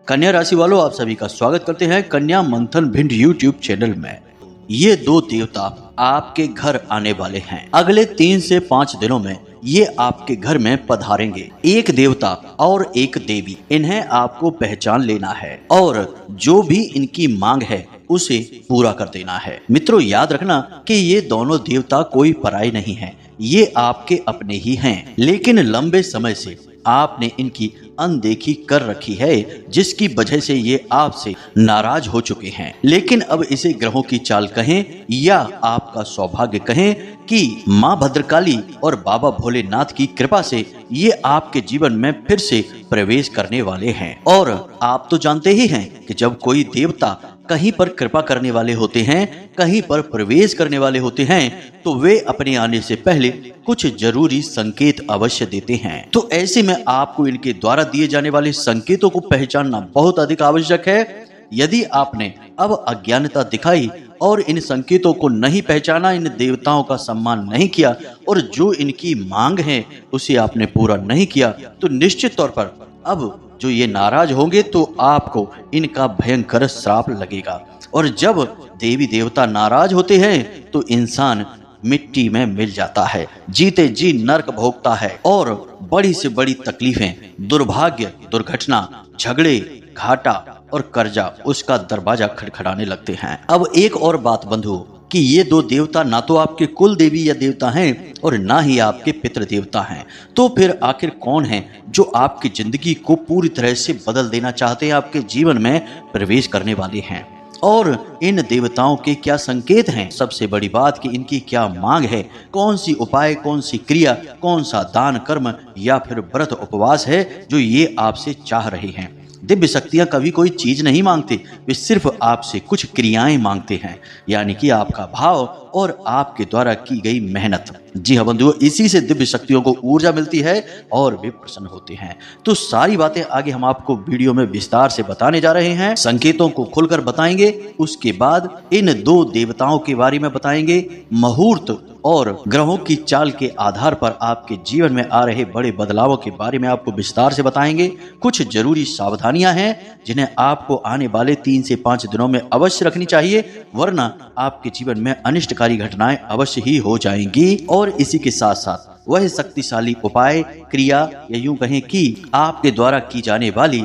कन्या राशि वालों, आप सभी का स्वागत करते हैं कन्या मंथन भिंड यूट्यूब चैनल में। ये दो देवता आपके घर आने वाले हैं। अगले 3 से 5 दिनों में ये आपके घर में पधारेंगे। एक देवता और एक देवी। इन्हें आपको पहचान लेना है और जो भी इनकी मांग है उसे पूरा कर देना है। मित्रों, याद रखना कि ये दोनों देवता कोई पराये नहीं हैं। ये आपके अपने ही हैं, लेकिन लंबे समय से आपने इनकी अनदेखी कर रखी है, जिसकी वजह से ये आपसे नाराज हो चुके हैं। लेकिन अब इसे ग्रहों की चाल कहें या आपका सौभाग्य कहें कि माँ भद्रकाली और बाबा भोलेनाथ की कृपा से ये आपके जीवन में फिर से प्रवेश करने वाले हैं। और आप तो जानते ही हैं कि जब कोई देवता कहीं पर कृपा करने वाले होते हैं, कहीं पर प्रवेश करने वाले होते हैं, तो वे अपने आने से पहले कुछ जरूरी संकेत अवश्य देते हैं। तो ऐसे में आपको इनके द्वारा दिए जाने वाले संकेतों को पहचानना बहुत अधिक आवश्यक है। यदि आपने अब अज्ञानता दिखाई और इन संकेतों को नहीं पहचाना, इन देवताओं का सम्मान नहीं किया और जो इनकी मांग है उसे आपने पूरा नहीं किया, तो निश्चित तौर पर अब जो ये नाराज होंगे तो आपको इनका भयंकर श्राप लगेगा। और जब देवी देवता नाराज होते हैं तो इंसान मिट्टी में मिल जाता है, जीते जी नर्क भोगता है और बड़ी से बड़ी तकलीफें, दुर्भाग्य, दुर्घटना, झगड़े, घाटा और कर्जा उसका दरवाजा खटखटाने लगते हैं। अब एक और बात बंधु, कि ये दो देवता ना तो आपके कुल देवी या देवता हैं और ना ही आपके पितृ देवता हैं। तो फिर आखिर कौन है जो आपकी जिंदगी को पूरी तरह से बदल देना चाहते हैं, आपके जीवन में प्रवेश करने वाले हैं? और इन देवताओं के क्या संकेत हैं? सबसे बड़ी बात कि इनकी क्या मांग है, कौन सी उपाय, कौन सी क्रिया, कौन सा दान कर्म या फिर व्रत उपवास है जो ये आपसे चाह रहे हैं। दिव्य शक्तियां कभी कोई चीज नहीं मांगते, वे सिर्फ आपसे कुछ क्रियाएं मांगते हैं, यानी कि आपका भाव और आपके द्वारा की गई मेहनत। जी हाँ बंधुओं, इसी से दिव्य शक्तियों को ऊर्जा मिलती है और वे प्रसन्न होते हैं। तो सारी बातें आगे हम आपको वीडियो में विस्तार से बताने जा रहे हैं। संकेतों को खुलकर बताएंगे, उसके बाद इन दो देवताओं के बारे में बताएंगे, मुहूर्त और ग्रहों की चाल के आधार पर आपके जीवन में आ रहे बड़े बदलावों के बारे में आपको विस्तार से बताएंगे। कुछ जरूरी सावधानियां हैं जिन्हें आपको आने वाले 3 से 5 दिनों में अवश्य रखनी चाहिए, वरना आपके जीवन में अनिष्टकारी घटनाएं अवश्य ही हो जाएंगी। और इसी के साथ साथ वह शक्तिशाली उपाय, क्रिया या यूं कहें कि आपके द्वारा की जाने वाली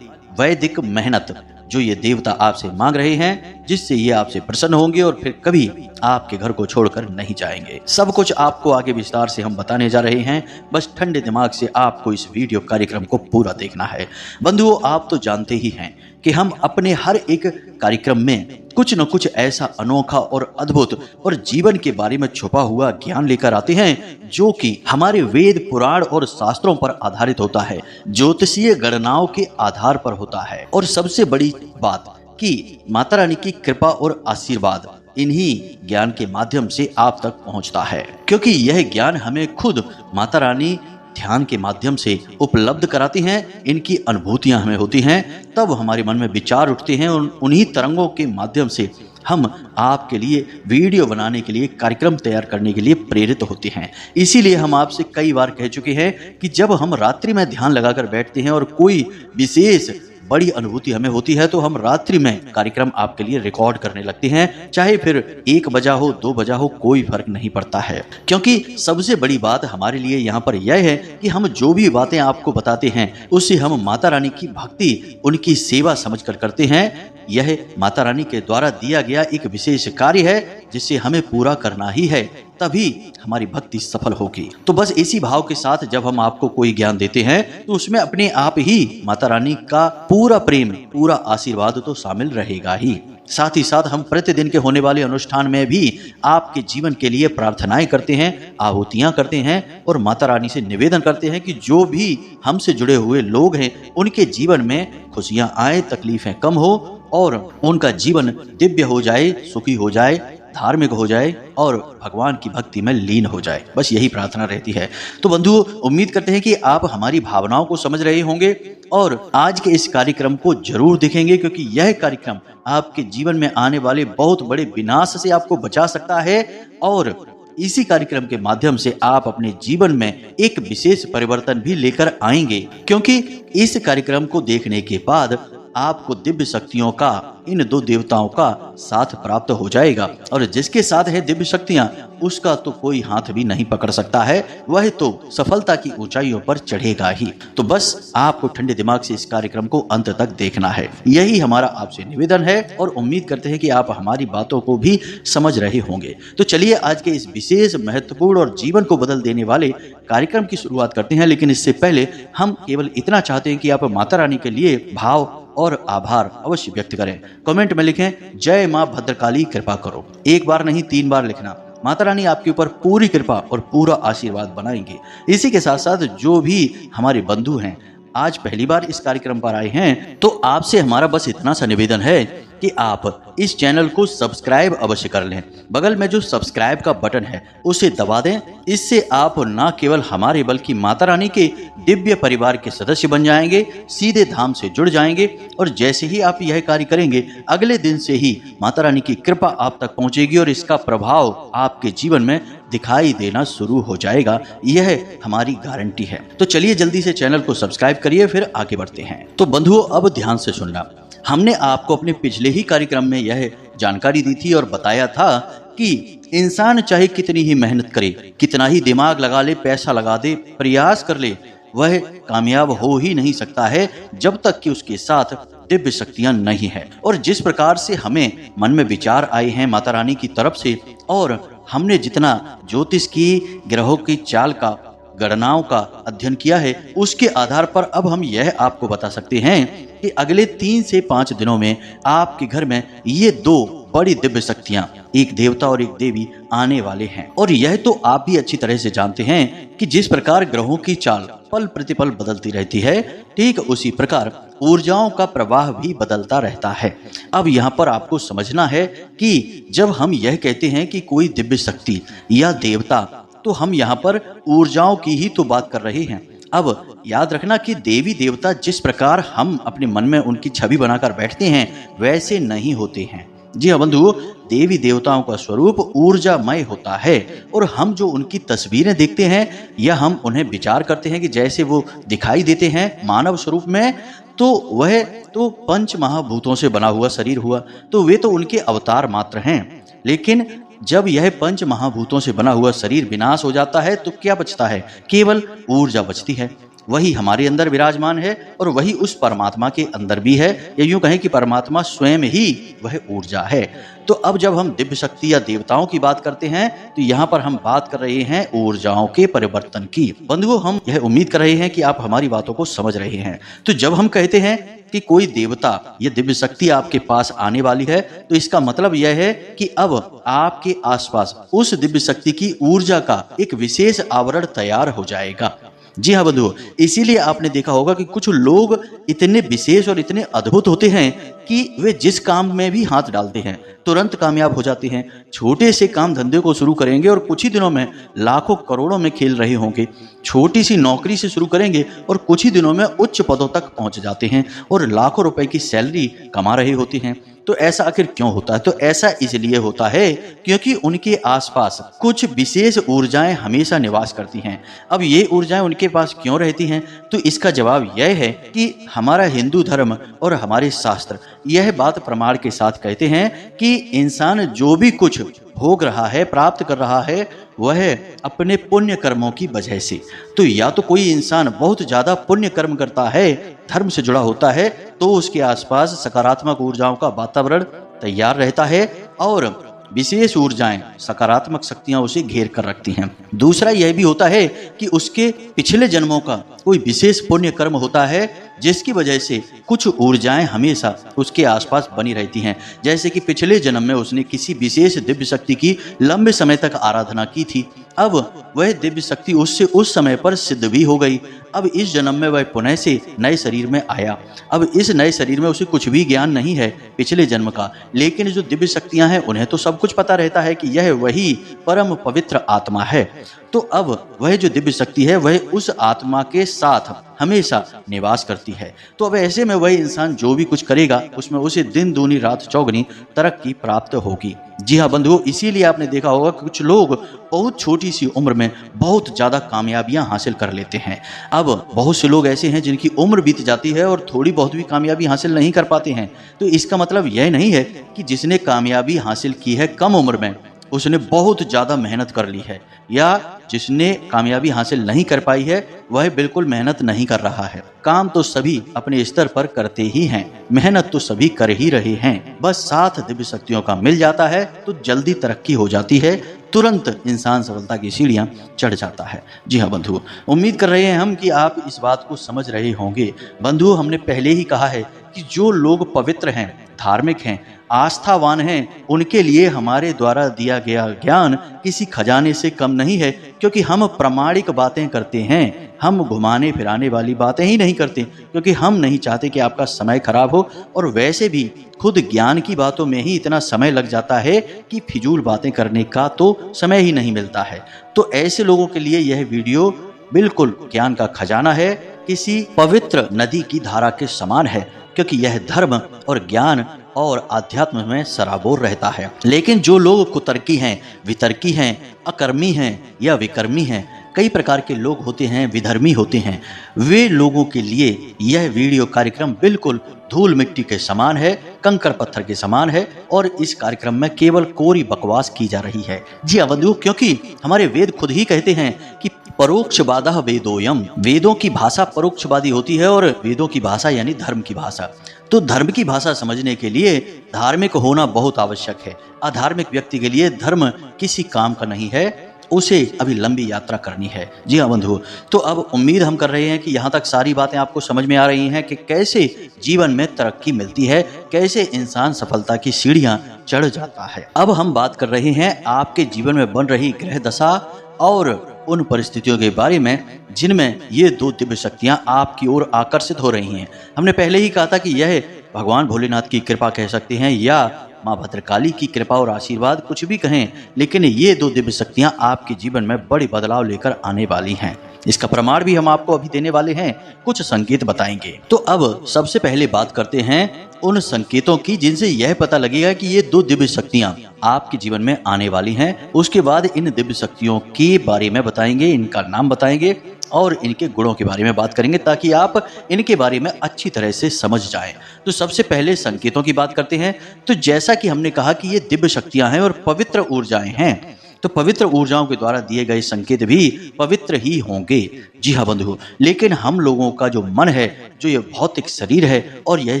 वैदिक मेहनत जो ये देवता आपसे मांग रहे हैं, जिससे ये आपसे प्रसन्न होंगे और फिर कभी आपके घर को छोड़कर नहीं जाएंगे। सब कुछ आपको आगे विस्तार से हम बताने जा रहे हैं। बस ठंडे दिमाग से आपको इस वीडियो कार्यक्रम को पूरा देखना है। बंधुओं, आप तो जानते ही हैं कि हम अपने हर एक कार्यक्रम में कुछ न कुछ ऐसा अनोखा और अद्भुत और जीवन के बारे में छुपा हुआ ज्ञान लेकर आते हैं, जो कि हमारे वेद, पुराण और शास्त्रों पर आधारित होता है, ज्योतिषीय गणनाओं के आधार पर होता है। और सबसे बड़ी बात कि माता रानी की कृपा और आशीर्वाद इन्हीं ज्ञान के माध्यम से आप तक पहुंचता है, क्योंकि यह ज्ञान हमें खुद माता रानी ध्यान के माध्यम से उपलब्ध कराती हैं। इनकी अनुभूतियां हमें होती हैं, तब हमारे मन में विचार उठते हैं और उन्हीं तरंगों के माध्यम से हम आपके लिए वीडियो बनाने के लिए, कार्यक्रम तैयार करने के लिए प्रेरित होते हैं। इसीलिए हम आपसे कई बार कह चुके हैं कि जब हम रात्रि में ध्यान लगाकर बैठते हैं और कोई विशेष बड़ी अनुभूति हमें होती है, तो हम रात्रि में कार्यक्रम आपके लिए रिकॉर्ड करने लगते हैं। चाहे फिर 1 बजा हो, 2 बजा हो, कोई फर्क नहीं पड़ता है, क्योंकि सबसे बड़ी बात हमारे लिए यहाँ पर यह है कि हम जो भी बातें आपको बताते हैं उसे हम माता रानी की भक्ति, उनकी सेवा समझकर करते हैं। यह माता रानी के द्वारा दिया गया एक विशेष कार्य है जिसे हमें पूरा करना ही है, तभी हमारी भक्ति सफल होगी। तो बस इसी भाव के साथ जब हम आपको कोई ज्ञान देते हैं तो उसमें अपने आप ही माता रानी का पूरा प्रेम, पूरा आशीर्वाद तो शामिल रहेगा ही। साथ ही साथ हम प्रतिदिन के होने वाले अनुष्ठान में भी आपके जीवन के लिए प्रार्थनाएं करते हैं, आहुतियां करते हैं और माता रानी से निवेदन करते हैं कि जो भी हमसे जुड़े हुए लोग हैं उनके जीवन में खुशियां आए, तकलीफें कम हो और उनका जीवन दिव्य हो जाए, सुखी हो जाए, धार्मिक हो जाए और भगवान की भक्ति में लीन हो जाए। बस यही प्रार्थना रहती है। तो बंधुओं, उम्मीद करते हैं कि आप हमारी भावनाओं को समझ रहे होंगे और आज के इस कार्यक्रम को जरूर देखेंगे, क्योंकि यह कार्यक्रम आपके जीवन में आने वाले बहुत बड़े विनाश से आपको बचा सकता है और इसी कार्यक्रम के माध्यम से आप अपने जीवन में एक विशेष परिवर्तन भी लेकर आएंगे, क्योंकि इस कार्यक्रम को देखने के बाद आपको दिव्य शक्तियों का, इन दो देवताओं का साथ प्राप्त हो जाएगा। और जिसके साथ है दिव्य शक्तियां, उसका तो कोई हाथ भी नहीं पकड़ सकता है, वह तो सफलता की ऊंचाइयों पर चढ़ेगा ही। तो बस आपको ठंडे दिमाग से इस कार्यक्रम को अंत तक देखना है, यही हमारा आपसे निवेदन है। और उम्मीद करते हैं कि आप हमारी बातों को भी समझ रहे होंगे। तो चलिए आज के इस विशेष, महत्वपूर्ण और जीवन को बदल देने वाले कार्यक्रम की शुरुआत करते हैं। लेकिन इससे पहले हम केवल इतना चाहते हैं कि आप माता रानी के लिए भाव और आभार अवश्य व्यक्त करें। कमेंट में लिखें, जय मां भद्रकाली कृपा करो। एक बार नहीं, 3 बार लिखना। माता रानी आपके ऊपर पूरी कृपा और पूरा आशीर्वाद बनाएंगे। इसी के साथ साथ जो भी हमारे बंधु हैं, आज पहली बार इस कार्यक्रम पर आए हैं, तो आपसे हमारा बस इतना सा निवेदन है कि आप इस चैनल को सब्सक्राइब अवश्य कर लें। बगल में जो सब्सक्राइब का बटन है उसे दबा दें। इससे आप न केवल हमारे बल्कि माता रानी के दिव्य परिवार के सदस्य बन जाएंगे, सीधे धाम से जुड़ जाएंगे। और जैसे ही आप यह कार्य करेंगे, अगले दिन से ही माता रानी की कृपा आप तक पहुंचेगी और इसका प्रभाव आपके जीवन में दिखाई देना शुरू हो जाएगा। यह हमारी गारंटी है। तो चलिए जल्दी से चैनल को सब्सक्राइब करिए, फिर आगे बढ़ते हैं। तो बंधुओं, अब ध्यान से सुनना। हमने आपको अपने पिछले ही कार्यक्रम में यह जानकारी दी थी और बताया था कि इंसान चाहे कितनी ही मेहनत करे, कितना ही दिमाग लगा ले, पैसा लगा दे, प्रयास कर ले, वह कामयाब हो ही नहीं सकता है जब तक कि उसके साथ दिव्य शक्तियां नहीं है। और जिस प्रकार से हमें मन में विचार आए हैं माता रानी की तरफ से, और हमने जितना ज्योतिष की, ग्रहों की चाल का, गणनाओं का अध्ययन किया है, उसके आधार पर अब हम यह आपको बता सकते हैं कि अगले 3 से 5 दिनों में आपके घर में ये 2 बड़ी दिव्य शक्तियां, एक देवता और एक देवी, आने वाले हैं। और यह तो आप भी अच्छी तरह से जानते हैं कि जिस प्रकार ग्रहों की चाल पल प्रतिपल बदलती रहती है, ठीक उसी प्रकार ऊर्जाओं का प्रवाह भी बदलता रहता है। अब यहाँ पर आपको समझना है कि जब हम यह कहते हैं कि कोई दिव्य शक्ति या देवता, तो हम यहाँ पर ऊर्जाओं की ही तो बात कर रहे हैं। अब याद रखना कि देवी देवता जिस प्रकार हम अपने मन में उनकी छवि बनाकर बैठते हैं, वैसे नहीं होते हैं। जी हाँ बंधु, देवी देवताओं का स्वरूप ऊर्जामय होता है। और हम जो उनकी तस्वीरें देखते हैं या हम उन्हें विचार करते हैं कि जैसे वो दिखाई देते हैं मानव स्वरूप में, तो वह तो पंच महाभूतों से बना हुआ शरीर हुआ, तो वे तो उनके अवतार मात्र हैं। लेकिन जब यह पंच महाभूतों से बना हुआ शरीर विनाश हो जाता है, तो क्या बचता है? केवल ऊर्जा बचती है। वही हमारे अंदर विराजमान है और वही उस परमात्मा के अंदर भी है, या यूं कहें कि परमात्मा स्वयं ही वह ऊर्जा है। तो अब जब हम दिव्य शक्ति या देवताओं की बात करते हैं, तो यहाँ पर हम बात कर रहे हैं ऊर्जाओं के परिवर्तन की। बंधुओं, हम यह उम्मीद कर रहे हैं कि आप हमारी बातों को समझ रहे हैं। तो जब हम कहते हैं कि कोई देवता या दिव्य शक्ति आपके पास आने वाली है, तो इसका मतलब यह है कि अब आपके आसपास उस दिव्य शक्ति की ऊर्जा का एक विशेष आवरण तैयार हो जाएगा। जी हाँ बंधुओं, इसीलिए आपने देखा होगा कि कुछ लोग इतने विशेष और इतने अद्भुत होते हैं कि वे जिस काम में भी हाथ डालते हैं तुरंत कामयाब हो जाते हैं। छोटे से काम धंधे को शुरू करेंगे और कुछ ही दिनों में लाखों करोड़ों में खेल रहे होंगे। छोटी सी नौकरी से शुरू करेंगे और कुछ ही दिनों में उच्च पदों तक पहुंच जाते हैं और लाखों रुपए की सैलरी कमा रहे होते हैं। तो ऐसा आखिर क्यों होता है? तो ऐसा इसलिए होता है क्योंकि उनके आसपास कुछ विशेष ऊर्जाएं हमेशा निवास करती हैं। अब ये ऊर्जाएं उनके पास क्यों रहती हैं? तो इसका जवाब यह है कि हमारा हिंदू धर्म और हमारे शास्त्र यह बात प्रमाण के साथ कहते हैं कि इंसान जो भी कुछ भोग रहा है, प्राप्त कर रहा है, वह अपने पुण्य कर्मों की वजह से। तो या तो कोई इंसान बहुत ज्यादा पुण्य कर्म करता है, धर्म से जुड़ा होता है, तो उसके आसपास सकारात्मक ऊर्जाओं का वातावरण तैयार रहता है और विशेष ऊर्जाएं, सकारात्मक शक्तियां उसे घेर कर रखती हैं। दूसरा यह भी होता है कि उसके पिछले जन्मों का कोई विशेष पुण्य कर्म होता है, जिसकी वजह से कुछ ऊर्जाएं हमेशा उसके आसपास बनी रहती हैं। जैसे कि पिछले जन्म में उसने किसी विशेष दिव्य शक्ति की लंबे समय तक आराधना की थी, अब वह दिव्य शक्ति उससे उस समय पर सिद्ध भी हो गई। अब इस जन्म में वह पुनः से नए शरीर में आया। अब इस नए शरीर में उसे कुछ भी ज्ञान नहीं है पिछले जन्म का, लेकिन जो दिव्य शक्तियां हैं उन्हें तो सब कुछ पता रहता है कि यह वही परम पवित्र आत्मा है। तो अब वह जो दिव्य शक्ति है वह उस आत्मा के साथ हमेशा निवास करती है। तो अब ऐसे में वह इंसान जो भी कुछ करेगा उसमें उसे दिन दूनी रात चौगनी तरक्की प्राप्त होगी। जी हाँ बंधुओं, इसीलिए आपने देखा होगा कि कुछ लोग बहुत छोटी सी उम्र में बहुत ज़्यादा कामयाबियां हासिल कर लेते हैं। अब बहुत से लोग ऐसे हैं जिनकी उम्र बीत जाती है और थोड़ी बहुत भी कामयाबी हासिल नहीं कर पाते हैं। तो इसका मतलब यह नहीं है कि जिसने कामयाबी हासिल की है कम उम्र में उसने बहुत ज़्यादा मेहनत कर ली है, या जिसने कामयाबी हासिल नहीं कर पाई है वह बिल्कुल मेहनत नहीं कर रहा है। काम तो सभी अपने स्तर पर करते ही हैं, मेहनत तो सभी कर ही रहे हैं। बस साथ दिव्य शक्तियों का मिल जाता है तो जल्दी तरक्की हो जाती है, तुरंत इंसान सफलता की सीढ़ियां चढ़ जाता है। जी हाँ बंधुओं, उम्मीद कर रहे हैं हम कि आप इस बात को समझ रहे होंगे। बंधुओं, हमने पहले ही कहा है कि जो लोग पवित्र हैं, धार्मिक हैं, आस्थावान हैं, उनके लिए हमारे द्वारा दिया गया ज्ञान किसी खजाने से कम नहीं है, क्योंकि हम प्रामाणिक बातें करते हैं। हम घुमाने फिराने वाली बातें ही नहीं करते, क्योंकि हम नहीं चाहते कि आपका समय खराब हो। और वैसे भी खुद ज्ञान की बातों में ही इतना समय लग जाता है कि फिजूल बातें करने का तो समय ही नहीं मिलता है। तो ऐसे लोगों के लिए यह वीडियो बिल्कुल ज्ञान का खजाना है, किसी पवित्र नदी की धारा के समान है, क्योंकि यह धर्म और ज्ञान और आध्यात्म में सराबोर रहता है। लेकिन जो लोग कुतर्की हैं, वितर्की हैं, अकर्मी हैं या विकर्मी हैं, कई प्रकार के लोग होते हैं, विधर्मी होते हैं, वे लोगों के लिए यह वीडियो कार्यक्रम बिल्कुल धूल मिट्टी के समान है, कंकड़ पत्थर के समान है। और इस कार्यक्रम में केवल कोरी बकवास की जा रही है। जी हाँ बंधुओं, क्योंकि हमारे वेद खुद ही कहते हैं कि परोक्षवादः वेदोयम, वेदों की भाषा परोक्षवादी होती है, और वेदों की भाषा यानी धर्म की भाषा। तो धर्म की भाषा समझने के लिए धार्मिक होना बहुत आवश्यक है। अधार्मिक व्यक्ति के लिए धर्म किसी काम का नहीं है, उसे अभी लंबी यात्रा करनी है। जी हाँ बंधुओं, तो अब उम्मीद हम कर रहे हैं कि यहाँ तक सारी बातें आपको समझ में आ रही हैं कि कैसे जीवन में तरक्की मिलती है, कैसे इंसान सफलता की सीढ़ियाँ चढ़ जाता है। अब हम बात कर रहे हैं आपके जीवन में बन रही ग्रह दशा और उन परिस्थितियों के बारे में जिनमें ये दो दिव्य शक्तियां आपकी ओर आकर्षित हो रही हैं। हमने पहले ही कहा था कि यह भगवान भोलेनाथ की कृपा कह सकते हैं या माँ भद्रकाली की कृपा और आशीर्वाद, कुछ भी कहें, लेकिन ये दो दिव्य शक्तियां आपके जीवन में बड़े बदलाव लेकर आने वाली हैं। इसका प्रमाण भी हम आपको अभी देने वाले हैं, कुछ संकेत बताएंगे। तो अब सबसे पहले बात करते हैं उन संकेतों की जिनसे यह पता लगेगा कि ये दो दिव्य शक्तियां आपके जीवन में आने वाली हैं। उसके बाद इन दिव्य शक्तियों के बारे में बताएंगे, इनका नाम बताएंगे और इनके गुणों के बारे में बात करेंगे, ताकि आप इनके बारे में अच्छी तरह से समझ जाएं। तो सबसे पहले संकेतों की बात करते हैं। तो जैसा कि हमने कहा कि ये दिव्य शक्तियां हैं और पवित्र ऊर्जाएं हैं, तो पवित्र ऊर्जाओं के द्वारा दिए गए संकेत भी पवित्र ही होंगे। जी हाँ बंधुओं, लेकिन हम लोगों का जो मन है, जो ये भौतिक शरीर है और यह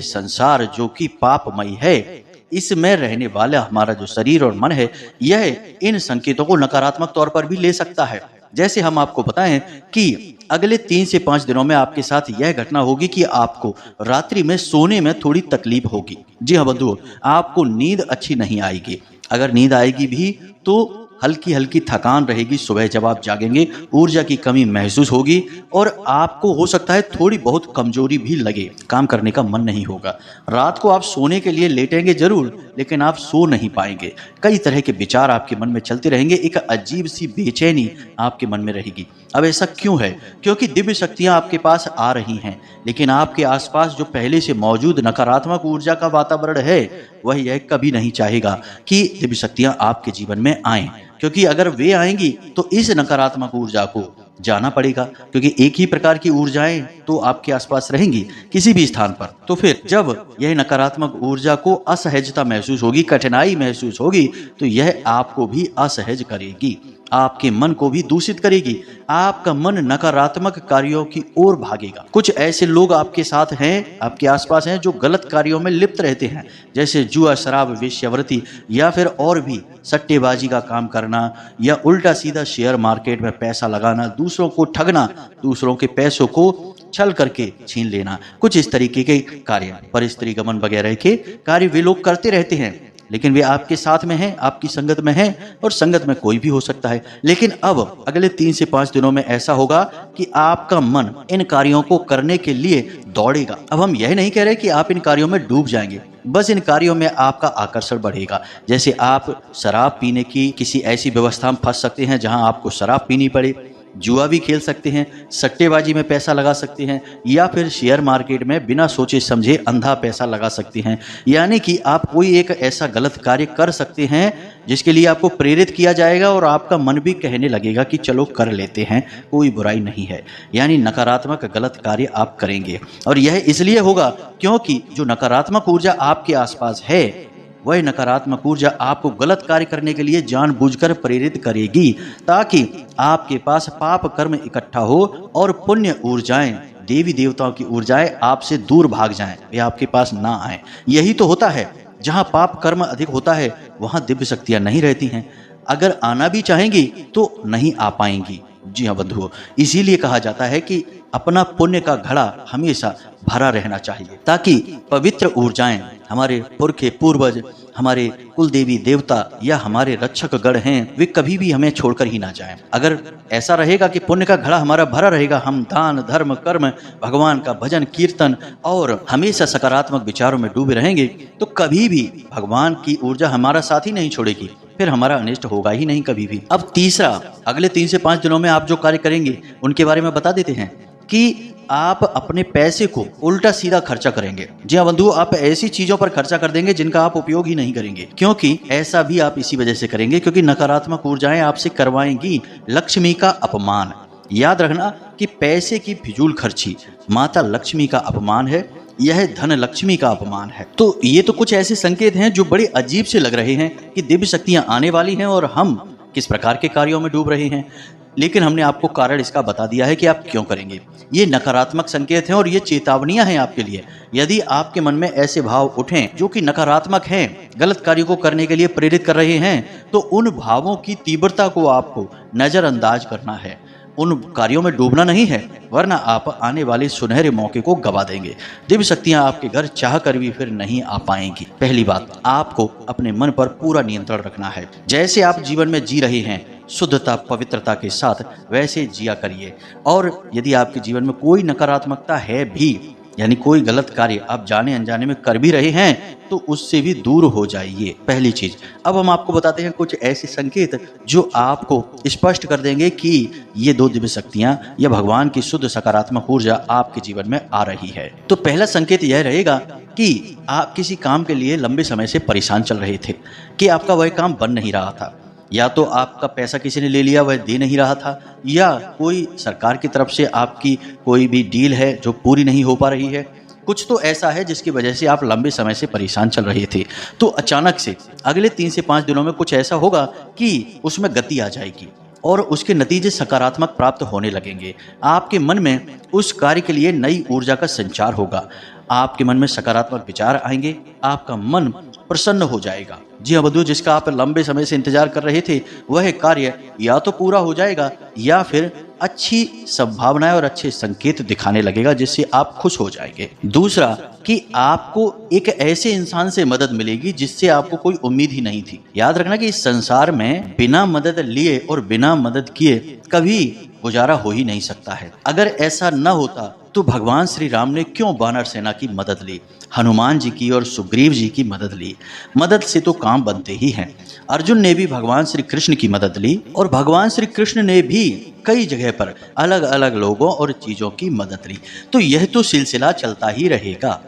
संसार जो कि पापमय है, इसमें रहने वाला हमारा जो शरीर और मन है, यह इन संकेतों को नकारात्मक तौर पर भी ले सकता है। जैसे हम आपको बताएं कि अगले 3 से 5 दिनों में आपके साथ यह घटना होगी कि आपको रात्रि में सोने में थोड़ी तकलीफ होगी। जी हाँ बंधुओं, आपको नींद अच्छी नहीं आएगी। अगर नींद आएगी भी तो हल्की हल्की थकान रहेगी। सुबह जब आप जागेंगे ऊर्जा की कमी महसूस होगी और आपको हो सकता है थोड़ी बहुत कमजोरी भी लगे, काम करने का मन नहीं होगा। रात को आप सोने के लिए लेटेंगे जरूर, लेकिन आप सो नहीं पाएंगे। कई तरह के विचार आपके मन में चलते रहेंगे, एक अजीब सी बेचैनी आपके मन में रहेगी। अब ऐसा क्यों है? क्योंकि दिव्य शक्तियां आपके पास आ रही हैं, लेकिन आपके आसपास जो पहले से मौजूद नकारात्मक ऊर्जा का वातावरण है, वह यह कभी नहीं चाहेगा कि दिव्य शक्तियां आपके जीवन में आएं। क्योंकि अगर वे आएंगी तो इस नकारात्मक ऊर्जा को जाना पड़ेगा, क्योंकि एक ही प्रकार की ऊर्जाएं तो आपके आसपास रहेंगी किसी भी स्थान पर। तो फिर जब यह नकारात्मक ऊर्जा को असहजता महसूस होगी, कठिनाई महसूस होगी, तो यह आपको भी असहज करेगी, आपके मन को भी दूषित करेगी। आपका मन नकारात्मक कार्यों की ओर भागेगा। कुछ ऐसे लोग आपके साथ हैं, आपके आसपास हैं, जो गलत कार्यों में लिप्त रहते हैं, जैसे जुआ, शराब, वेश्यावृत्ति या फिर और भी सट्टेबाजी का काम करना या उल्टा सीधा शेयर मार्केट में पैसा लगाना, दूसरों को ठगना, दूसरों के पैसों को छल करके छीन लेना। कुछ इस तरीके के कार्य, परिस्त्री गमन वगैरह के कार्य वे लोग करते रहते हैं, लेकिन वे आपके साथ में हैं, आपकी संगत में हैं, और संगत में कोई भी हो सकता है। लेकिन अब अगले 3 से 5 दिनों में ऐसा होगा कि आपका मन इन कार्यों को करने के लिए दौड़ेगा। अब हम यह नहीं कह रहे कि आप इन कार्यों में डूब जाएंगे, बस इन कार्यों में आपका आकर्षण बढ़ेगा। जैसे आप शराब पीने की किसी ऐसी व्यवस्था में फंस सकते हैं जहां आपको शराब पीनी पड़े, जुआ भी खेल सकते हैं, सट्टेबाजी में पैसा लगा सकते हैं, या फिर शेयर मार्केट में बिना सोचे समझे अंधा पैसा लगा सकते हैं। यानी कि आप कोई एक ऐसा गलत कार्य कर सकते हैं जिसके लिए आपको प्रेरित किया जाएगा और आपका मन भी कहने लगेगा कि चलो कर लेते हैं, कोई बुराई नहीं है। यानी नकारात्मक गलत कार्य आप करेंगे, और यह इसलिए होगा क्योंकि जो नकारात्मक ऊर्जा आपके आसपास है वह नकारात्मक ऊर्जा आपको गलत कार्य करने के लिए जानबूझकर प्रेरित करेगी, ताकि आपके पास पाप कर्म इकट्ठा हो और पुण्य ऊर्जाएं, देवी देवताओं की ऊर्जाएं आपसे दूर भाग जाएं, वे आपके पास ना आए। यही तो होता है, जहां पाप कर्म अधिक होता है वहां दिव्य शक्तियां नहीं रहती हैं। अगर आना भी चाहेंगी तो नहीं आ पाएंगी। जी हाँ बंधुओं, इसीलिए कहा जाता है कि अपना पुण्य का घड़ा हमेशा भरा रहना चाहिए, ताकि पवित्र ऊर्जाएं, हमारे पुरखे पूर्वज, हमारे कुल देवी देवता या हमारे रक्षक गण हैं, वे कभी भी हमें छोड़कर ही ना जाएं। अगर ऐसा रहेगा कि पुण्य का घड़ा हमारा भरा रहेगा, हम दान धर्म कर्म, भगवान का भजन कीर्तन और हमेशा सकारात्मक विचारों में डूबे रहेंगे, तो कभी भी भगवान की ऊर्जा हमारा साथ ही नहीं छोड़ेगी, फिर हमारा अनिष्ट होगा ही नहीं कभी भी। अब तीसरा, अगले 3 से 5 दिनों में आप जो कार्य करेंगे उनके बारे में बता देते हैं कि आप अपने पैसे को उल्टा सीधा खर्चा करेंगे। जी हाँ बंधु, आप ऐसी चीजों पर खर्चा कर देंगे जिनका आप उपयोग ही नहीं करेंगे, क्योंकि ऐसा भी आप इसी वजह से करेंगे क्योंकि नकारात्मक ऊर्जाएं आपसे करवाएंगी लक्ष्मी का अपमान। याद रखना कि पैसे की फिजूल खर्ची माता लक्ष्मी का अपमान है, यह धन लक्ष्मी का अपमान है। तो ये तो कुछ ऐसे संकेत हैं जो बड़े अजीब से लग रहे हैं कि दिव्य शक्तियां आने वाली हैं और हम किस प्रकार के कार्यों में डूब रहे हैं, लेकिन हमने आपको कारण इसका बता दिया है कि आप क्यों करेंगे। ये नकारात्मक संकेत हैं और ये चेतावनियां हैं आपके लिए। यदि आपके मन में ऐसे भाव उठें जो कि नकारात्मक हैं, गलत कार्यों को करने के लिए प्रेरित कर रहे हैं, तो उन भावों की तीव्रता को आपको नजरअंदाज करना है, उन कार्यों में डूबना नहीं है, वरना आप आने वाले सुनहरे मौके को गवा देंगे। दिव्य शक्तियां आपके घर चाह कर भी फिर नहीं आ पाएंगी। पहली बात, आपको अपने मन पर पूरा नियंत्रण रखना है। जैसे आप जीवन में जी रहे हैं शुद्धता पवित्रता के साथ वैसे जिया करिए, और यदि आपके जीवन में कोई नकारात्मकता है भी, यानी कोई गलत कार्य आप जाने अनजाने में कर भी रहे हैं, तो उससे भी दूर हो जाइए। पहली चीज। अब हम आपको बताते हैं कुछ ऐसे संकेत जो आपको स्पष्ट कर देंगे कि ये 2 दिव्य शक्तियां या भगवान की शुद्ध सकारात्मक ऊर्जा आपके जीवन में आ रही है। तो पहला संकेत यह रहेगा कि आप किसी काम के लिए लंबे समय से परेशान चल रहे थे कि आपका वह काम बन नहीं रहा था, या तो आपका पैसा किसी ने ले लिया, वह दे नहीं रहा था, या कोई सरकार की तरफ से आपकी कोई भी डील है जो पूरी नहीं हो पा रही है। कुछ तो ऐसा है जिसकी वजह से आप लंबे समय से परेशान चल रहे थे। तो अचानक से अगले 3 से 5 दिनों में कुछ ऐसा होगा कि उसमें गति आ जाएगी और उसके नतीजे सकारात्मक प्राप्त होने लगेंगे। आपके मन में उस कार्य के लिए नई ऊर्जा का संचार होगा, आपके मन में सकारात्मक विचार आएंगे, आपका मन प्रसन्न हो जाएगा। जी हाँ बंधु, जिसका आप लंबे समय से इंतजार कर रहे थे वह कार्य या तो पूरा हो जाएगा या फिर अच्छी संभावनाएं और अच्छे संकेत दिखाने लगेगा, जिससे आप खुश हो जाएंगे। दूसरा, कि आपको एक ऐसे इंसान से मदद मिलेगी जिससे आपको कोई उम्मीद ही नहीं थी। याद रखना कि इस संसार में बिना मदद लिए और बिना मदद किए कभी गुजारा हो ही नहीं सकता है। अगर ऐसा न होता तो भगवान श्री राम ने क्यों वानर सेना की मदद ली, हनुमान जी की और सुग्रीव जी की मदद ली। मदद से तो काम बनते ही हैं। अर्जुन ने भी भगवान श्री कृष्ण की मदद ली और भगवान श्री कृष्ण ने भी कई जगह पर अलग अलग लोगों और चीजों की मदद ली। तो यह तो सिलसिला चलता ही रहेगा।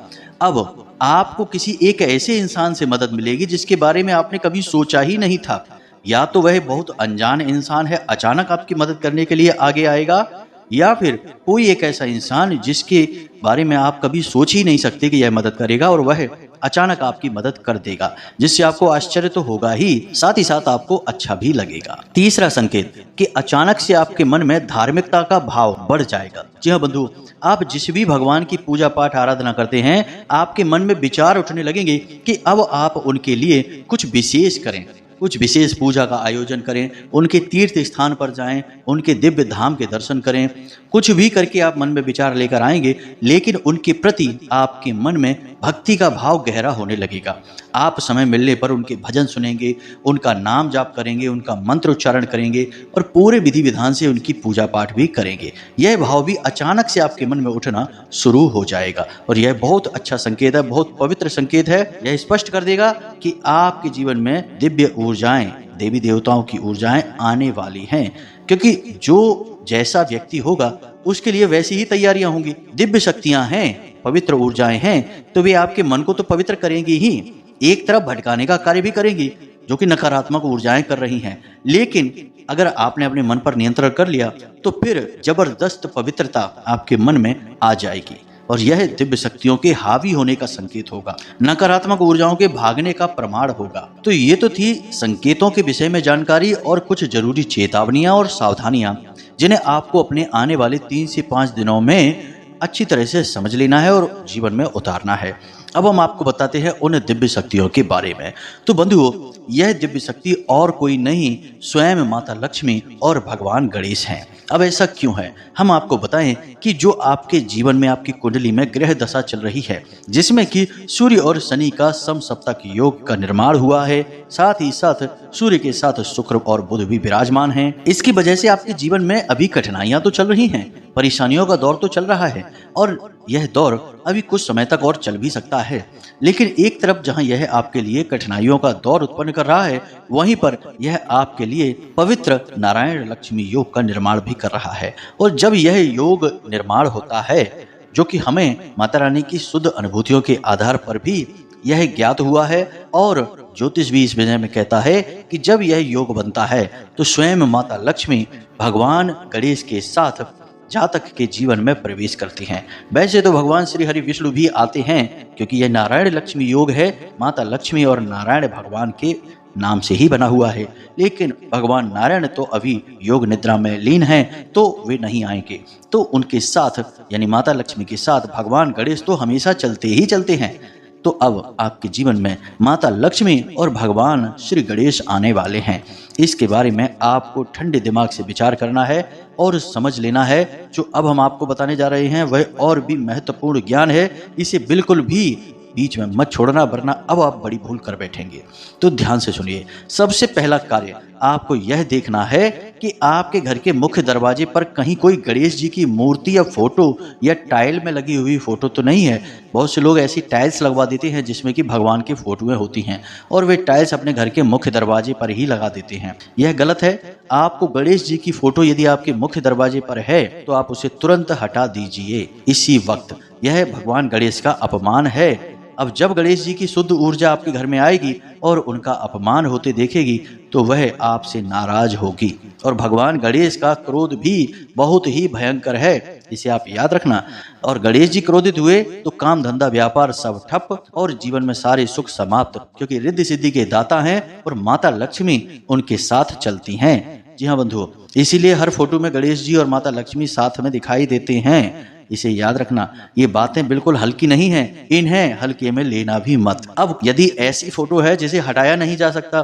अब आपको किसी एक ऐसे इंसान से मदद मिलेगी जिसके बारे में आपने कभी सोचा ही नहीं था, या तो वह बहुत अनजान इंसान है, अचानक आपकी मदद करने के लिए आगे आएगा, या फिर कोई एक ऐसा इंसान जिसके बारे में आप कभी सोच ही नहीं सकते कि यह मदद करेगा और वह अचानक आपकी मदद कर देगा, जिससे आपको आश्चर्य तो होगा ही, साथ ही साथ आपको अच्छा भी लगेगा। तीसरा संकेत, कि अचानक से आपके मन में धार्मिकता का भाव बढ़ जाएगा। जी हाँ बंधु, आप जिस भी भगवान की पूजा पाठ आराधना करते हैं, आपके मन में विचार उठने लगेंगे कि अब आप उनके लिए कुछ विशेष करें, कुछ विशेष पूजा का आयोजन करें, उनके तीर्थ स्थान पर जाएं, उनके दिव्य धाम के दर्शन करें। कुछ भी करके आप मन में विचार लेकर आएंगे, लेकिन उनके प्रति आपके मन में भक्ति का भाव गहरा होने लगेगा। आप समय मिलने पर उनके भजन सुनेंगे, उनका नाम जाप करेंगे, उनका मंत्र उच्चारण करेंगे और पूरे विधि विधान से उनकी पूजा पाठ भी करेंगे। यह भाव भी अचानक से आपके मन में उठना शुरू हो जाएगा और यह बहुत अच्छा संकेत है, बहुत पवित्र संकेत है। यह स्पष्ट कर देगा कि आपके जीवन में दिव्य ऊर्जाएं, देवी देवताओं की ऊर्जाएं आने वाली हैं, क्योंकि जो जैसा व्यक्ति होगा उसके लिए वैसी ही तैयारियां होंगी। दिव्य शक्तियां हैं, पवित्र ऊर्जाएं हैं, तो वे आपके मन को तो पवित्र करेंगी ही, एक तरफ भटकाने का कार्य भी करेंगी, जो कि नकारात्मक ऊर्जाएं कर रही हैं। लेकिन अगर आपने अपने मन पर नियंत्रण कर लिया तो फिर जबरदस्त पवित्रता आपके मन में आ जाएगी और यह दिव्य शक्तियों के हावी होने का संकेत होगा, नकारात्मक ऊर्जाओं के भागने का प्रमाण होगा। तो ये तो थी संकेतों के विषय में जानकारी और कुछ जरूरी चेतावनियां और सावधानियां जिन्हें आपको अपने आने वाले 3 से 5 दिनों में अच्छी तरह से समझ लेना है और जीवन में उतारना है। अब हम आपको बताते हैं उन दिव्य शक्तियों के बारे में। तो बंधुओं, यह दिव्य शक्ति और कोई नहीं, स्वयं माता लक्ष्मी और भगवान गणेश हैं। अब ऐसा क्यों है, हम आपको बताएं कि जो आपके जीवन में आपकी कुंडली में ग्रह दशा चल रही है, जिसमें कि सूर्य और शनि का समसप्तक योग का निर्माण हुआ है, साथ ही साथ सूर्य के साथ शुक्र और बुध भी विराजमान हैं। इसकी वजह से आपके जीवन में अभी कठिनाइयां तो चल रही हैं, परेशानियों का दौर तो चल रहा है और यह दौर अभी कुछ समय तक और चल भी सकता है। लेकिन एक तरफ जहां यह आपके लिए कठिनाइयों का दौर उत्पन्न कर रहा है, वहीं पर यह आपके लिए पवित्र नारायण लक्ष्मी योग का निर्माण भी कर रहा है। और जब यह योग निर्माण होता है, जो कि हमें माता रानी की शुद्ध अनुभूतियों के आधार पर भी यह ज्ञात हुआ है और ज्योतिष भी इस विषय में कहता है कि जब यह योग बनता है तो स्वयं माता लक्ष्मी भगवान गणेश के साथ जातक के जीवन में प्रवेश करती हैं। वैसे तो भगवान श्री हरि विष्णु भी आते हैं, क्योंकि यह नारायण लक्ष्मी योग है, माता लक्ष्मी और नारायण भगवान के नाम से ही बना हुआ है। लेकिन भगवान नारायण तो अभी योग निद्रा में लीन हैं, तो वे नहीं आएंगे। तो उनके साथ यानी माता लक्ष्मी के साथ भगवान गणेश तो हमेशा चलते ही चलते हैं। तो अब आपके जीवन में माता लक्ष्मी और भगवान श्री गणेश आने वाले हैं। इसके बारे में आपको ठंडे दिमाग से विचार करना है और समझ लेना है। जो अब हम आपको बताने जा रहे हैं वह और भी महत्वपूर्ण ज्ञान है, इसे बिल्कुल भी बीच में मत छोड़ना, वरना अब आप बड़ी भूल कर बैठेंगे। तो ध्यान से सुनिए। सबसे पहला कार्य आपको यह देखना है कि आपके घर के मुख्य दरवाजे पर कहीं कोई गणेश जी की मूर्ति या फोटो या टाइल में लगी हुई फोटो तो नहीं है। बहुत से लोग ऐसी टाइल्स लगवा देते हैं जिसमें कि भगवान की फोटोएं होती हैं और वे टाइल्स अपने घर के मुख्य दरवाजे पर ही लगा देते हैं। यह गलत है। आपको गणेश जी की फोटो यदि आपके मुख्य दरवाजे पर है तो आप उसे तुरंत हटा दीजिए इसी वक्त। यह भगवान गणेश का अपमान है। अब जब गणेश जी की शुद्ध ऊर्जा आपके घर में आएगी और उनका अपमान होते देखेगी तो वह आपसे नाराज होगी। और भगवान गणेश का क्रोध भी बहुत ही भयंकर है, इसे आप याद रखना। और गणेश जी क्रोधित हुए तो काम धंधा व्यापार सब ठप और जीवन में सारे सुख समाप्त, क्योंकि रिद्धि सिद्धि के दाता हैं और माता लक्ष्मी उनके साथ चलती हैं। जी हाँ बंधुओं, इसीलिए हर फोटो में गणेश जी और माता लक्ष्मी साथ में दिखाई देते हैं। इसे याद रखना। ये बातें बिल्कुल हल्की नहीं हैं, इन्हें हल्के में लेना भी मत। अब यदि ऐसी फोटो है जिसे हटाया नहीं जा सकता,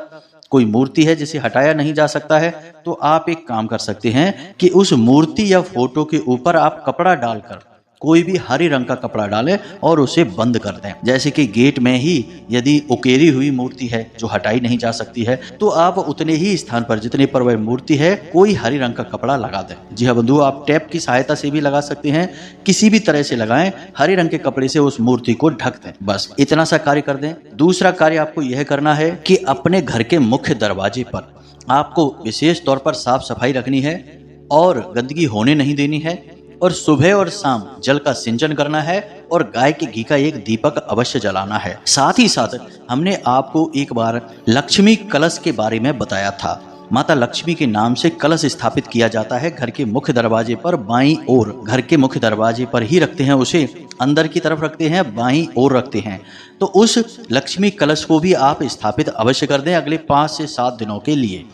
कोई मूर्ति है जिसे हटाया नहीं जा सकता है, तो आप एक काम कर सकते हैं कि उस मूर्ति या फोटो के ऊपर आप कपड़ा डालकर कोई भी हरे रंग का कपड़ा डालें और उसे बंद कर दें। जैसे कि गेट में ही यदि उकेरी हुई मूर्ति है जो हटाई नहीं जा सकती है, तो आप उतने ही स्थान पर जितने पर वह मूर्ति है कोई हरे रंग का कपड़ा लगा दें। जी हाँ बंधु, आप टेप की सहायता से भी लगा सकते हैं, किसी भी तरह से लगाएं, हरे रंग के कपड़े से उस मूर्ति को ढक दें। बस इतना सा कार्य कर दें। दूसरा कार्य आपको यह करना है कि अपने घर के मुख्य दरवाजे पर आपको विशेष तौर पर साफ सफाई रखनी है और गंदगी होने नहीं देनी है। और सुबह और शाम जल का सिंचन करना है और गाय के घी का एक दीपक अवश्य जलाना है। साथ ही साथ हमने आपको एक बार लक्ष्मी कलश के बारे में बताया था। माता लक्ष्मी के नाम से कलश स्थापित किया जाता है घर के मुख्य दरवाजे पर बाईं ओर। घर के मुख्य दरवाजे पर ही रखते हैं, उसे अंदर की तरफ रखते हैं, बाईं ओर रखते हैं। तो उस लक्ष्मी कलश को भी आप स्थापित अवश्य कर दें अगले 5 से 7 दिनों के लिए।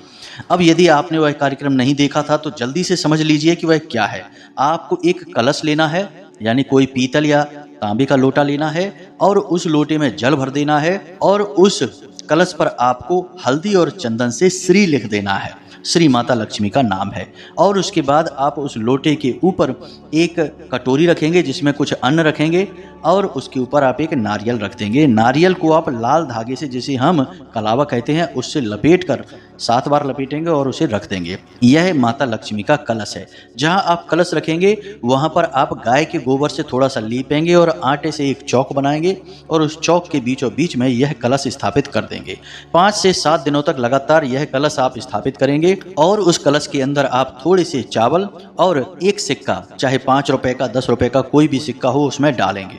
अब यदि आपने वह कार्यक्रम नहीं देखा था तो जल्दी से समझ लीजिए कि वह क्या है। आपको एक कलश लेना है, यानी कोई पीतल या तांबे का लोटा लेना है और उस लोटे में जल भर देना है और उस कलश पर आपको हल्दी और चंदन से श्री लिख देना है। श्री माता लक्ष्मी का नाम है। और उसके बाद आप उस लोटे के ऊपर एक कटोरी रखेंगे जिसमें कुछ अन्न रखेंगे और उसके ऊपर आप एक नारियल रख देंगे। नारियल को आप लाल धागे से, जिसे हम कलावा कहते हैं, उससे लपेट कर 7 बार लपेटेंगे और उसे रख देंगे। यह माता लक्ष्मी का कलश है। जहां आप कलश रखेंगे वहां पर आप गाय के गोबर से थोड़ा सा लीपेंगे और आटे से एक चौक बनाएंगे और उस चौक के बीचों बीच में यह कलश स्थापित कर देंगे। 5 से 7 दिनों तक लगातार यह कलश आप स्थापित करेंगे और उस कलश के अंदर आप थोड़े से चावल और एक सिक्का, चाहे 5 रुपए का 10 रुपए का कोई भी सिक्का हो, उसमें डालेंगे।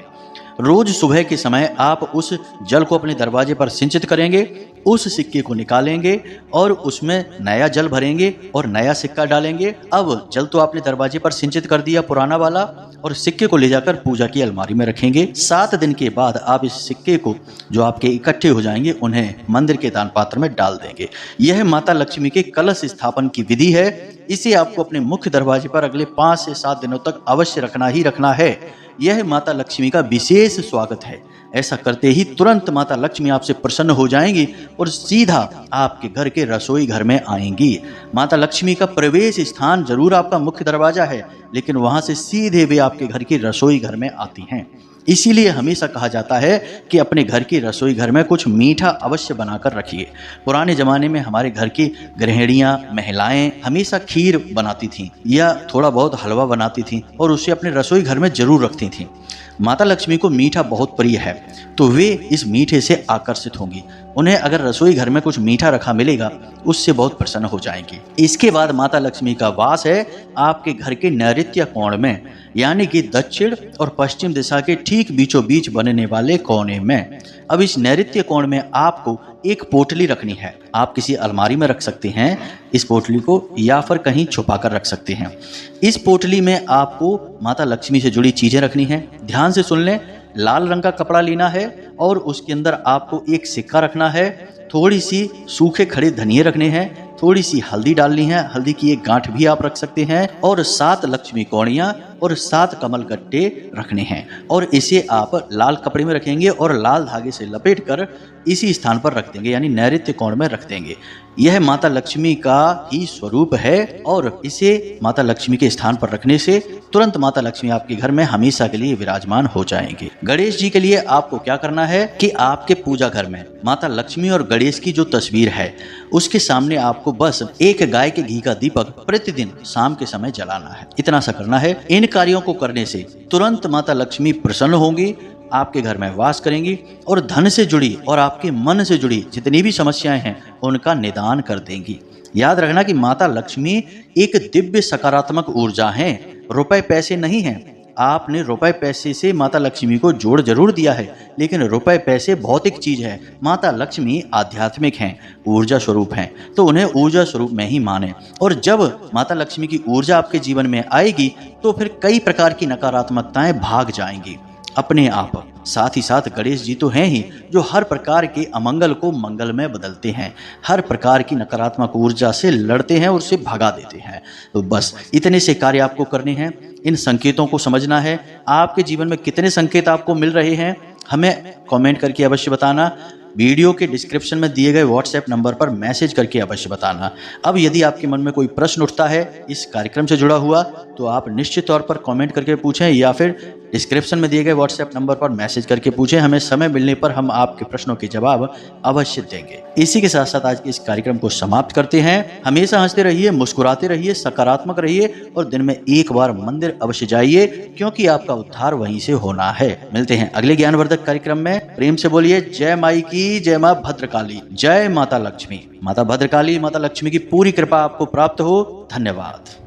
रोज सुबह के समय आप उस जल को अपने दरवाजे पर सिंचित करेंगे उस सिक्के को निकालेंगे और उसमें नया जल भरेंगे और नया सिक्का डालेंगे। अब जल तो आपने दरवाजे पर सिंचित कर दिया पुराना वाला, और सिक्के को ले जाकर पूजा की अलमारी में रखेंगे। 7 दिन के बाद आप इस सिक्के को जो आपके इकट्ठे हो जाएंगे उन्हें मंदिर के दान पात्र में डाल देंगे। यह माता लक्ष्मी के कलश स्थापन की विधि है। इसे आपको अपने मुख्य दरवाजे पर अगले 5 से 7 दिनों तक अवश्य रखना ही रखना है। यह माता लक्ष्मी का विशेष स्वागत है। ऐसा करते ही तुरंत माता लक्ष्मी आपसे प्रसन्न हो जाएंगी और सीधा आपके घर के रसोई घर में आएंगी। माता लक्ष्मी का प्रवेश स्थान जरूर आपका मुख्य दरवाजा है, लेकिन वहां से सीधे वे आपके घर की रसोई घर में आती हैं। इसीलिए हमेशा कहा जाता है कि अपने घर की रसोई घर में कुछ मीठा अवश्य बनाकर रखिए। पुराने जमाने में हमारे घर की गृहिणियां, महिलाएं हमेशा खीर बनाती थीं या थोड़ा बहुत हलवा बनाती थीं और उसे अपने रसोई घर में जरूर रखती थीं। माता लक्ष्मी को मीठा बहुत प्रिय है, तो वे इस मीठे से आकर्षित होंगी। उन्हें अगर रसोई घर में कुछ मीठा रखा मिलेगा, उससे बहुत प्रसन्न हो जाएंगी। इसके बाद माता लक्ष्मी का वास है आपके घर के नैऋत्य कोण में, यानी कि दक्षिण और पश्चिम दिशा के ठीक बीचों बीच बनने वाले कोने में। अब इस नैऋत्य कोण में आपको एक पोटली रखनी है। आप किसी अलमारी में रख सकते हैं इस पोटली को, या फिर कहीं छुपा कर रख सकते हैं। इस पोटली में आपको माता लक्ष्मी से जुड़ी चीजें रखनी है। ध्यान से सुन लें, लाल रंग का कपड़ा लेना है और उसके अंदर आपको एक सिक्का रखना है, थोड़ी सी सूखे खड़े धनिये रखने हैं, थोड़ी सी हल्दी डालनी है, हल्दी की एक गांठ भी आप रख सकते हैं, और 7 लक्ष्मी कौड़ियां और 7 कमल गट्टे रखने हैं। और इसे आप लाल कपड़े में रखेंगे और लाल धागे से लपेटकर इसी स्थान पर रख देंगे, यानी नैऋत्य कोण में रख देंगे। यह माता लक्ष्मी का ही स्वरूप है और इसे माता लक्ष्मी के स्थान पर रखने से तुरंत माता लक्ष्मी आपके घर में हमेशा के लिए विराजमान हो जाएंगे। गणेश जी के लिए आपको क्या करना है कि आपके पूजा घर में माता लक्ष्मी और गणेश की जो तस्वीर है उसके सामने आपको बस एक गाय के घी का दीपक प्रतिदिन शाम के समय जलाना है। इतना सा करना है। इन कार्यों को करने से तुरंत माता लक्ष्मी प्रसन्न होंगी, आपके घर में वास करेंगी और धन से जुड़ी और आपके मन से जुड़ी जितनी भी समस्याएं हैं उनका निदान कर देंगी। याद रखना कि माता लक्ष्मी एक दिव्य सकारात्मक ऊर्जा है, रुपए पैसे नहीं हैं। आपने रुपए पैसे से माता लक्ष्मी को जोड़ जरूर दिया है, लेकिन रुपए पैसे भौतिक चीज है। माता लक्ष्मी आध्यात्मिक हैं, ऊर्जा स्वरूप हैं, तो उन्हें ऊर्जा स्वरूप में ही माने। और जब माता लक्ष्मी की ऊर्जा आपके जीवन में आएगी तो फिर कई प्रकार की नकारात्मकताएं भाग जाएंगी अपने आप। साथ ही साथ गणेश जी तो हैं ही जो हर प्रकार के अमंगल को मंगल में बदलते हैं, हर प्रकार की नकारात्मक ऊर्जा से लड़ते हैं और उसे भगा देते हैं। तो बस इतने से कार्य आपको करने हैं। इन संकेतों को समझना है। आपके जीवन में कितने संकेत आपको मिल रहे हैं हमें कमेंट करके अवश्य बताना। वीडियो के डिस्क्रिप्शन में दिए गए व्हाट्सएप नंबर पर मैसेज करके अवश्य बताना। अब यदि आपके मन में कोई प्रश्न उठता है इस कार्यक्रम से जुड़ा हुआ, तो आप निश्चित तौर पर कमेंट करके पूछें या फिर डिस्क्रिप्शन में दिए गए व्हाट्सएप नंबर पर मैसेज करके पूछें। हमें समय मिलने पर हम आपके प्रश्नों के जवाब अवश्य देंगे। इसी के साथ साथ आज के इस कार्यक्रम को समाप्त करते हैं। हमेशा हंसते रहिए, मुस्कुराते रहिए, सकारात्मक रहिए और दिन में एक बार मंदिर अवश्य जाइए, क्योंकि आपका उद्धार वहीं से होना है। मिलते हैं अगले ज्ञानवर्धक कार्यक्रम में। प्रेम से बोलिए जय माई की, जय माँ भद्रकाली, जय माता लक्ष्मी। माता भद्रकाली, माता लक्ष्मी की पूरी कृपा आपको प्राप्त हो। धन्यवाद।